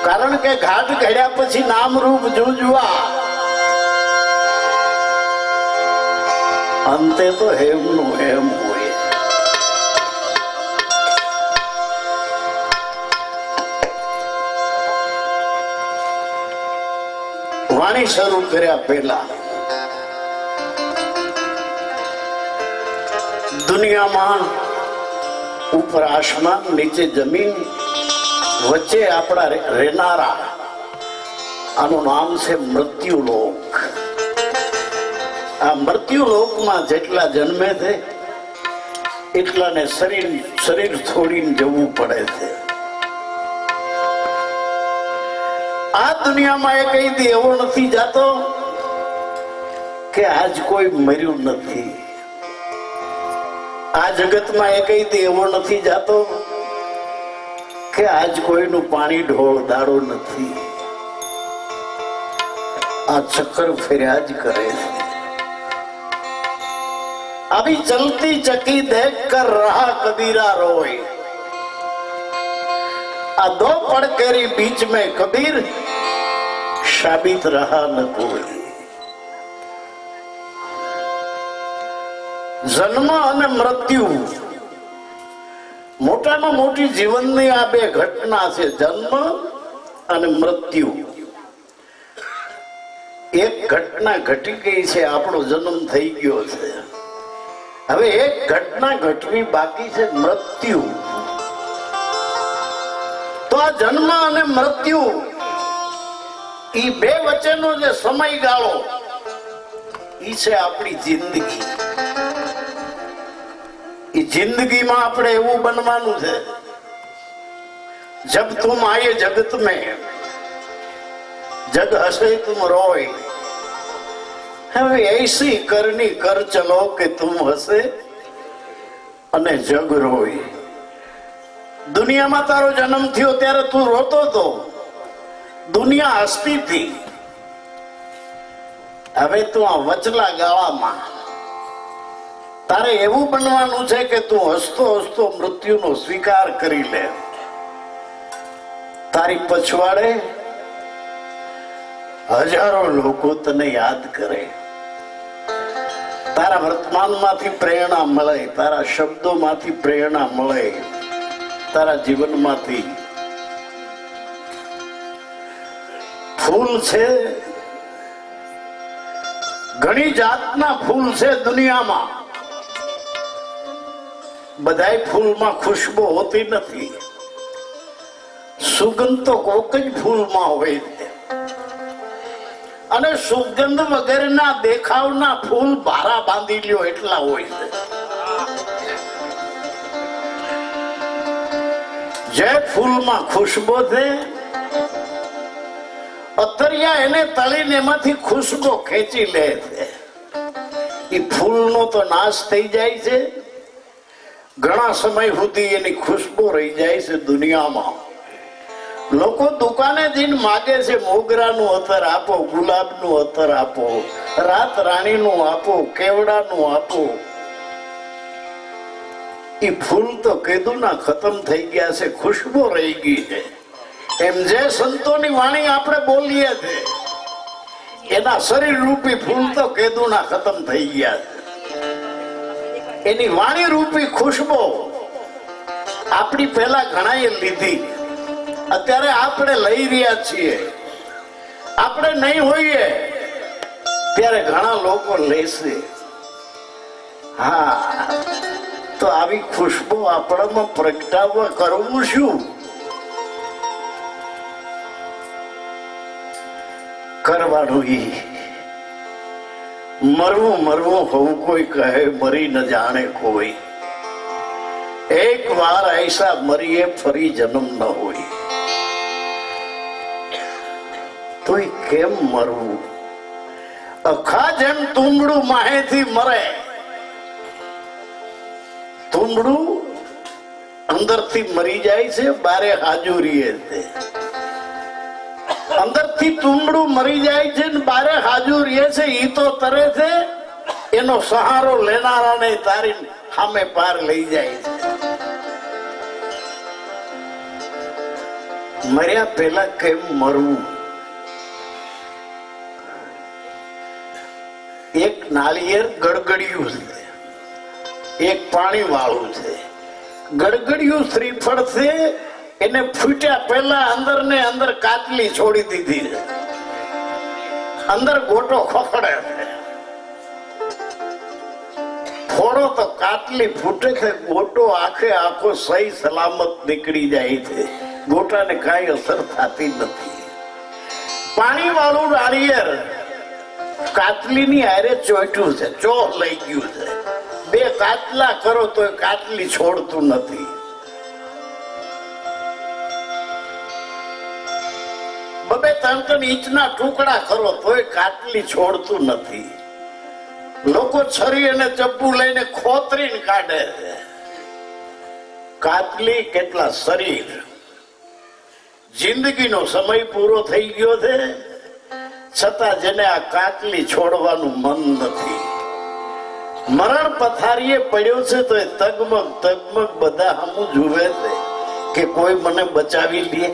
કારણ કે ઘાટ ઘડ્યા પછી નામ રૂપ જુજવા, અંતે તો હેમનું હેમ હોય. વાણી શરૂ કર્યા પહેલા દુનિયામાં ઉપર આસમાન, નીચે જમીન, વચ્ચે આપણા રહેનારા, આનું નામ છે મૃત્યુલોક. આ મૃત્યુલોકમાં જેટલા જન્મે છે એટલાને શરીર છોડીને જવું પડે છે. આ દુનિયામાં એ કઈ દી એવો નથી જાતો કે આજ કોઈ મર્યું નથી. આ જગતમાં એ કઈ દી એવો નથી જાતો કે આજ કોઈનું પાણી ઢોળ દાડો નથી. આ ચક્કર ફર્યા જ કરે છે. अभी चलती चक्की देख कर रहा कबीरा रोए, आ दो पड़केरी बीच में कबीर साबित रहा न कोई. जन्म અને મૃત્યુ મોટામાં મોટી જીવનની આ બે ઘટના છે. જન્મ અને મૃત્યુ. એક ઘટના ઘટી ગઈ છે, આપણો જન્મ થઈ ગયો છે. હવે એક ઘટના ઘટવી બાકી છે, મૃત્યુ. તો આ જન્મ અને મૃત્યુ એ બે વચ્ચેનો જે સમયગાળો ઈ છે આપણી જિંદગી. એ જિંદગીમાં આપણે એવું બનવાનું છે, જબ તુમ આયે જગત મેં જગ હસે તુમ રોય. હવે એસી કરની કર ચલો કે તુમ હસે અને જગ રોય. દુનિયામાં તારો જન્મ થયો ત્યારે તું રોતો હતો, દુનિયા હસતી હતી. હવે તું આ વચલા ગાળામાં તારે એવું બનવાનું છે કે તું હસતો હસતો મૃત્યુનો સ્વીકાર કરી લે. તારી પછવાડે હજારો લોકો તને યાદ કરે. તારા વર્તમાનમાંથી પ્રેરણા મળે, તારા શબ્દોમાંથી પ્રેરણા મળે, તારા જીવનમાંથી. ફૂલ છે, ઘણી જાતના ફૂલ છે દુનિયામાં. બધાય ફૂલમાં ખુશ્બુ હોતી નથી. સુગંધ તો કોક જ ફૂલમાં હોય છે. અને સુગંધ વગરના દેખાવના ફૂલ ભારા બાંધી લ્યો એટલા હોય છે. જે ફૂલમાં ખુશ્બુ છે, અત્તરિયા એને તળીને એમાંથી ખુશ્બુ ખેંચી લે છે. એ ફૂલનો તો નાશ થઈ જાય છે, ઘણા સમય સુધી એની ખુશ્બુ રહી જાય છે દુનિયામાં. લોકો દુકાને જઈને માગે છે, મોગરાનું અત્તર આપો, ગુલાબનું અત્તર આપો, રાત રાણીનું આપો, કેવડાનું આપો. એ ફૂલ તો કેદુના ખતમ થઈ ગયા છે, ખુશ્બુ રહી ગઈ છે. એમ જે સંતોની વાણી આપણે બોલીએ છે, એના શરીર રૂપી ફૂલ તો કેદુના ખતમ થઈ ગયા છે. એની વાણી રૂપી ખુશ્બુ આપણી પહેલા ઘણાએ લીધી, અત્યારે આપણે લઈ રહ્યા છીએ. આપણે નહીં હોઈએ ત્યારે ઘણા લોકો લેશે. હા, તો આવી ખુશ્બુ આપણામાં પ્રગટાવવા કરવું શું? કરવાનું મરવું મરવું હોવું કોઈ કહે, મરી ન જાણે કોઈ. એક વાર ऐसा મરીએ ફરી જન્મ ન હોય. તો કેમ મરવું? અખા જેમ તુંબડું માહેથી મરે. તુંબડું અંદરથી મરી જાય છે, બારે હાજુરીએ છે. અંદરથી તુંબડું મરી જાય છે ને બારે હાજુરીએ છે. ઈ તો તરે છે, એનો સહારો લેનારાને તારી સામે પાર લઈ જાય છે. મર્યા પહેલા કેમ મરવું? એક નાળિયેર ગડગડિયું છે, એક પાણી વાળું છે. ગડગડિયું શ્રીફળ છે, એને ફૂટ્યા પહેલા અંદર ને અંદર કાટલી છોડી દીધી છે, અંદર ગોટો ખોખડે છે. થોડો તો કાટલી ફૂટે છે, ગોટો આખે આખો સહી સલામત નીકળી જાય છે, ગોટાને કાંઈ અસર થતી નથી. પાણી વાળું નાળિયેર કાટલીની હારે ચોટ્યું છે, ચોહ લઈ ગયું છે. બે કાટલા કરો તો કાટલી છોડતું નથી. બબે 3 ઇંચના ટુકડા કરો તોય કાટલી છોડતું નથી. લોકો છરી અને ચપ્પુ લઈને ખોતરીને કાઢે છે. કાટલી કેટલા શરીર. જિંદગીનો સમય પૂરો થઈ ગયો છે, છતાં જેને આ કાટલી છોડવાનું મન નથી. મરણ પથારીએ પડ્યો છે તો એ તગમગ તગમગ બધા હમું જુએ છે કે કોઈ મને બચાવી લે,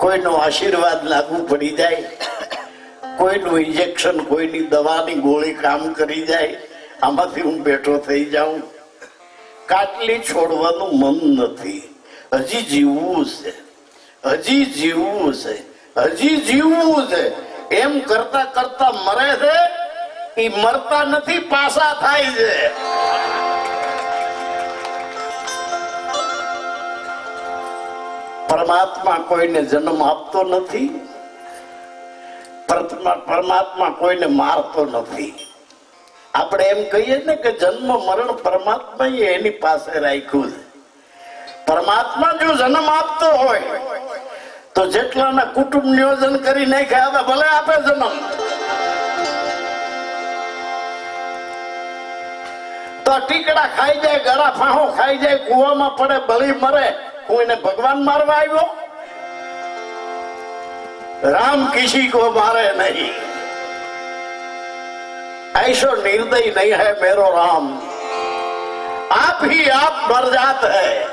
કોઈનો આશીર્વાદ લાગુ પડી જાય, કોઈનું ઇન્જેક્શન, કોઈની દવાની ગોળી કામ કરી જાય, આમાંથી હું બેઠો થઈ જાઉં. કાટલી છોડવાનું મન નથી. હજી જીવવું છે, હજી જીવવું છે, હજી જીવવું છે. એમ કરતા કરતા મરે છે. એ મરતા નથી, પાછા થાય છે. પરમાત્મા કોઈને જન્મ આપતો નથી, પરમાત્મા કોઈને મારતો નથી. આપણે એમ કહીએ ને કે જન્મ મરણ પરમાત્મા એની પાસે રાખ્યું છે. પરમાત્મા જો જન્મ આપતો હોય તો જેટલાના કુટુંબ નિયોજન કરી નાખ્યા ભલે આપે જન્મ. તો ટીકડા ખાઈ જાય, ગળા ફાંહો ખાઈ જાય, કુવામાં પડે, બળી મરે. હું એને ભગવાન મારવા આવ્યો? राम किसी को मारे नहीं, ऐसा निर्दय नहीं है मेरो राम, आप ही आप मर जाते हैं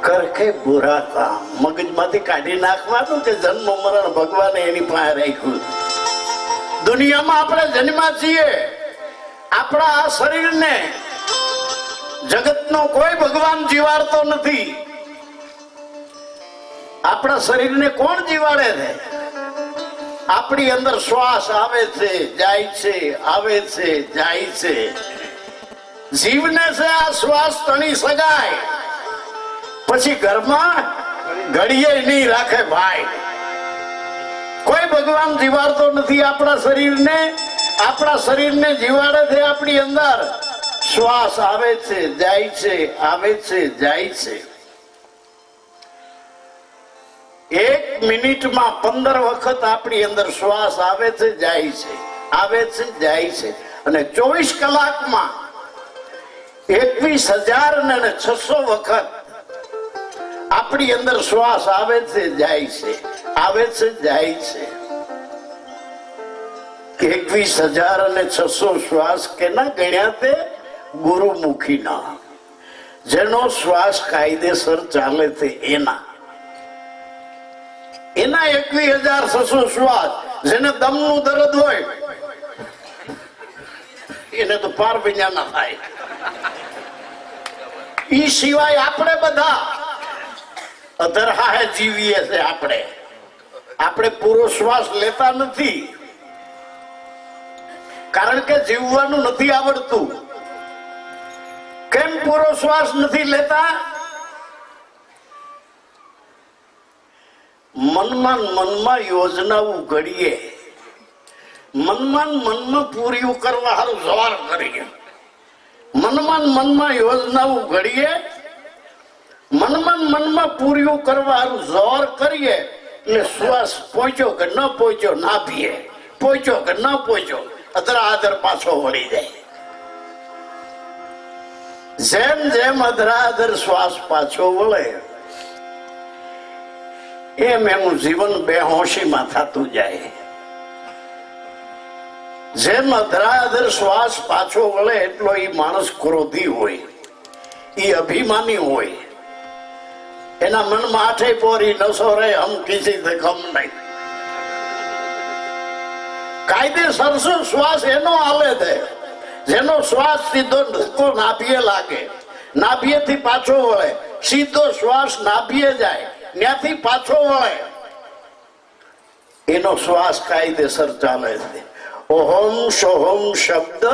करके बुरा काम. મગજમાંથી કાઢી નાખવાનું કે જન્મ મરણ ભગવાને એની પાસે રાખ્યું. દુનિયામાં આપણે જન્મ્યા છીએ, આપણા આ શરીરને જગતનો કોઈ ભગવાન જીવાડતો નથી. આપણા શરીરને કોણ જીવાડે છે? આપણી અંદર શ્વાસ આવે છે, જાય છે, આવે છે, જાય છે. જીવને છે આ શ્વાસ તણી સગાય, પછી ઘરમાં ઘડીએ નહીં રાખે ભાઈ. કોઈ ભગવાન જીવાડતો નથી આપણા શરીરને. આપણા શરીરને જીવાડે છે આપણી અંદર શ્વાસ આવે છે, જાય છે, આવે છે, જાય છે. 1 મિનિટમાં 15 વખત આપણી અંદર શ્વાસ આવે છે, જાય છે, આવે છે, જાય છે. અને 24 કલાકમાં 21,600 વખત આપણી અંદર શ્વાસ આવે છે, જાય છે, આવે છે, જાય છે. 21,600 શ્વાસ કેના ગણ્યા? તે ગુરુમુખીના, જેનો શ્વાસ કાયદેસર ચાલે છે એના 21,600 શ્વાસ. જેને દમનું દર્દ હોય એને તો પાર વિના ના થાય. ઈ સિવાય આપણે બધા અધરહાએ જીવીએ છે. આપણે પૂરો શ્વાસ લેતા નથી, કારણ કે જીવવાનું નથી આવડતું. કેમ પૂરો શ્વાસ નથી લેતા? મનમાં યોજનાઓ ઘડીએ, મનમાં પૂરી કરવા હારું જોર કરીએ. મનમાં યોજનાઓ ઘડીએ, મનમાં પૂરી કરવા હારું જોર કરીએ. એટલે શ્વાસ પહોંચ્યો કે ન પહોંચ્યો, નાભીએ પહોંચ્યો કે ન પહોંચ્યો, અધરાધર પાછો વળી જાય. જેમ જેમ અધરાધર શ્વાસ પાછો વળે એમ એનું જીવન બેહોશીમાં થતું જાય. જેમ અધરાધર શ્વાસ પાછો વળે એટલો એ માણસ ક્રોધી હોય, એ અભિમાની હોય, એના મનમાં આઠે પોરી નસો રે હમ કિસી સે કમ નહીં. કાયદેસર શ્વાસ એનો હાલે છે જેનો શ્વાસ સીધો નાભીએ લાગે, નાભીએથી પાછો વળે, સીધો શ્વાસ નાભીએ જાય, ત્યાંથી પાછો વળે, એનો શ્વાસ કાયદેસર ચાલે છે. ઓહમ સોહમ શબ્દ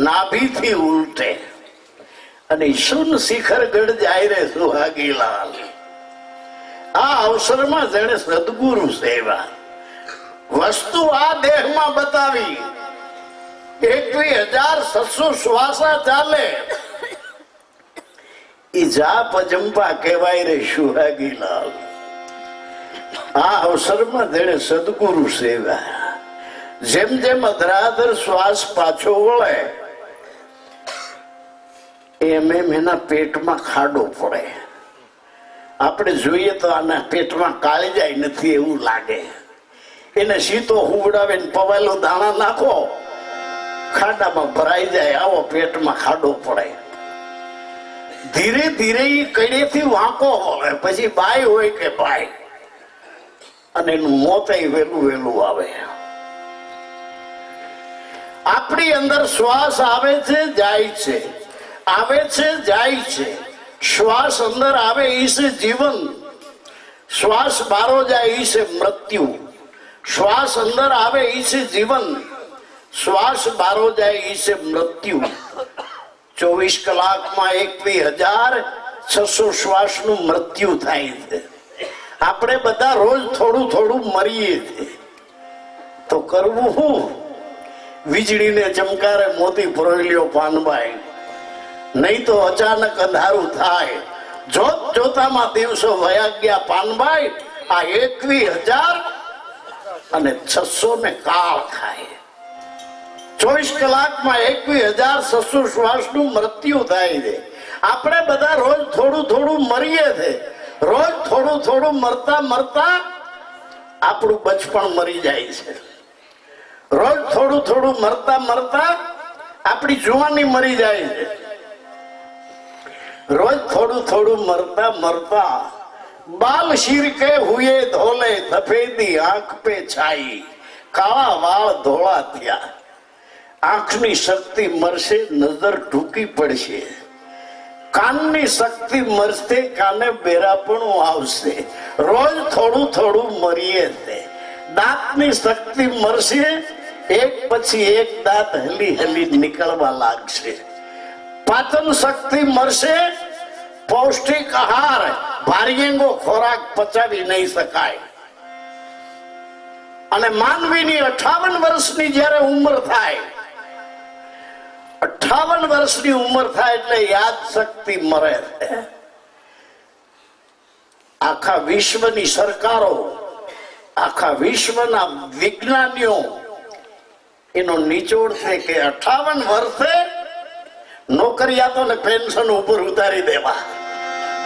નાભીથી ઉલટે અને શુન શિખર ગઢ જાય રે સુહાગીલાલ. આ અવસરમાં જેને સદગુરુ સેવા વસ્તુ આ દેહમાં બતાવી. 21,600 શ્વાસા ચાલે ઈ જાપ જંપા કહેવાય રે સુહાગીલાલ. આ અવસરમાં જેને સદગુરુ સેવા જેમ જેમ અધરાધર શ્વાસ પાછો વળે એમ એમ એના પેટમાં ખાડો પડે. આપણે જોઈએ તો આના પેટમાં કાળજાઈ નથી એવું લાગે. એને સીતો હુવડાવે પવાયેલો દાણા નાખો ખાડામાં ભરાઈ જાય, આવો પેટમાં ખાડો પડે. ધીરે ધીરે કડેથી વાંકો હોય, પછી બાય હોય કે ભાઈ, અને એનું મોત વેલું વેલું આવે. આપણી અંદર શ્વાસ આવે છે જાય છે, આવે છે જાય છે. શ્વાસ અંદર આવે ઈસે જીવન, શ્વાસ બારો જાય ઈસે મૃત્યુ. શ્વાસ અંદર આવે ઈસે જીવન, શ્વાસ બારો જાય ઈસે મૃત્યુ. 24 કલાકમાં 21,600 શ્વાસ નું મૃત્યુ થાય છે. આપણે બધા રોજ થોડું થોડું મરીએ છીએ. તો કરવું શું? વીજળીને ચમકારે મોતી પરોલ્યો પાનબાઈ, નહીં તો અચાનક અંધારું થાય. જોત જોતામાં દિવસો વયા ગયા પાનબાઈ. આ 21,600 ને કાળ ખાય. 24 કલાકમાં 21,600 શ્વાસ નું મૃત્યુ થાય છે. આપણે બધા રોજ થોડું થોડું મરીએ છીએ. રોજ થોડું થોડું મરતા મરતા આપણું બચપણ મરી જાય છે. રોજ થોડું થોડું મરતા મરતા આપણી જુવાની મરી જાય છે. રોજ થોડું થોડું મરતા મરતા બાલ શીર કે હુએ ધોલે, સફેદી આંખ પે છાઈ, કાળા વાળ ધોળા થયા. આંખની શક્તિ મરશે, નજર ટૂંકી પડશે. કાનની શક્તિ મરશે, કાને બેરાપણું આવશે. રોજ થોડું થોડું મરીએ છે. દાંતની શક્તિ મરશે, એક પછી એક દાંત હલી હલી નીકળવા લાગશે. પાચન શક્તિ મરશે, પૌષ્ટિક આહાર ભારીએંગો ખોરાક પચાવી નહીં શકાય. અને માનવીની 58 વર્ષની જયારે ઉંમર થાય, 58 વર્ષની ઉંમર થાય એટલે યાદ શક્તિ મરે છે. આખા વિશ્વની સરકારો, આખા વિશ્વના વિજ્ઞાનીઓ એનો નિચોડ છે કે 58 વર્ષે નોકરિયાતોને પેન્શન ઉપર ઉતારી દેવા.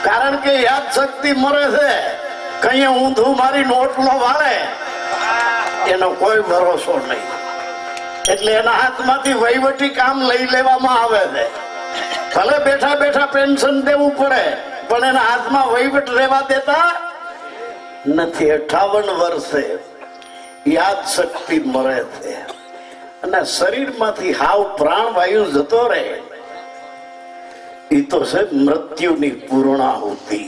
કારણ કે યાદ શક્તિ મરે છે. કઈ ઊંધું મારી નોટલો વાળે એનો કોઈ ભરોસો નહીં. એટલે એના હાથમાંથી વહીવટી કામ લઈ લેવામાં આવે છે. ભલે બેઠા બેઠા પેન્શન દેવું પડે, પણ એના હાથમાં વહીવટ રહેવા દેતા નથી. 58 વર્ષે યાદ શક્તિ મરે છે. અને શરીરમાંથી હાવ પ્રાણવાયુ જતો રહે. એ તો છે મૃત્યુની પૂર્ણાહુતિ.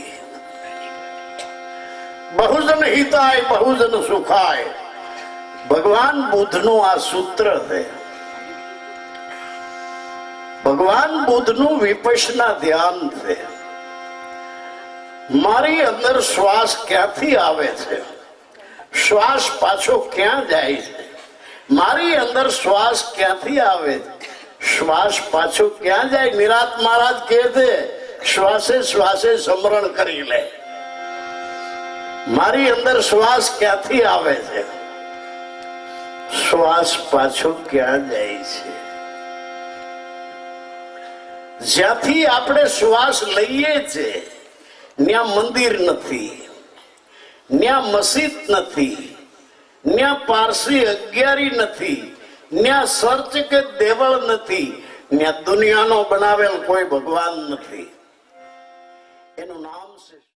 બહુજન હિતાય બહુજન સુખાય, ભગવાન બુદ્ધનું આ સૂત્ર છે. ભગવાન બુદ્ધનું વિપશ્યના ધ્યાન છે. મારી અંદર શ્વાસ ક્યાંથી આવે છે, શ્વાસ પાછો ક્યાં જાય છે? મારી અંદર શ્વાસ ક્યાંથી આવે છે, શ્વાસ પાછો ક્યાં જાય? નિરાત મહારાજ કહે છે, શ્વાસે શ્વાસે સ્મરણ કરી લે. મારી અંદર શ્વાસ ક્યાંથી આવે છે, શ્વાસ પાછો ક્યાં જાય છે? જ્યાંથી આપણે શ્વાસ લઈએ છીએ ત્યાં મંદિર નથી, ત્યાં મસ્જિદ નથી, ત્યાં પારસી અગિયારી નથી, ત્યાં સર્ચ કે દેવળ નથી, ત્યાં દુનિયાનો બનાવેલ કોઈ ભગવાન નથી. એનું નામ છે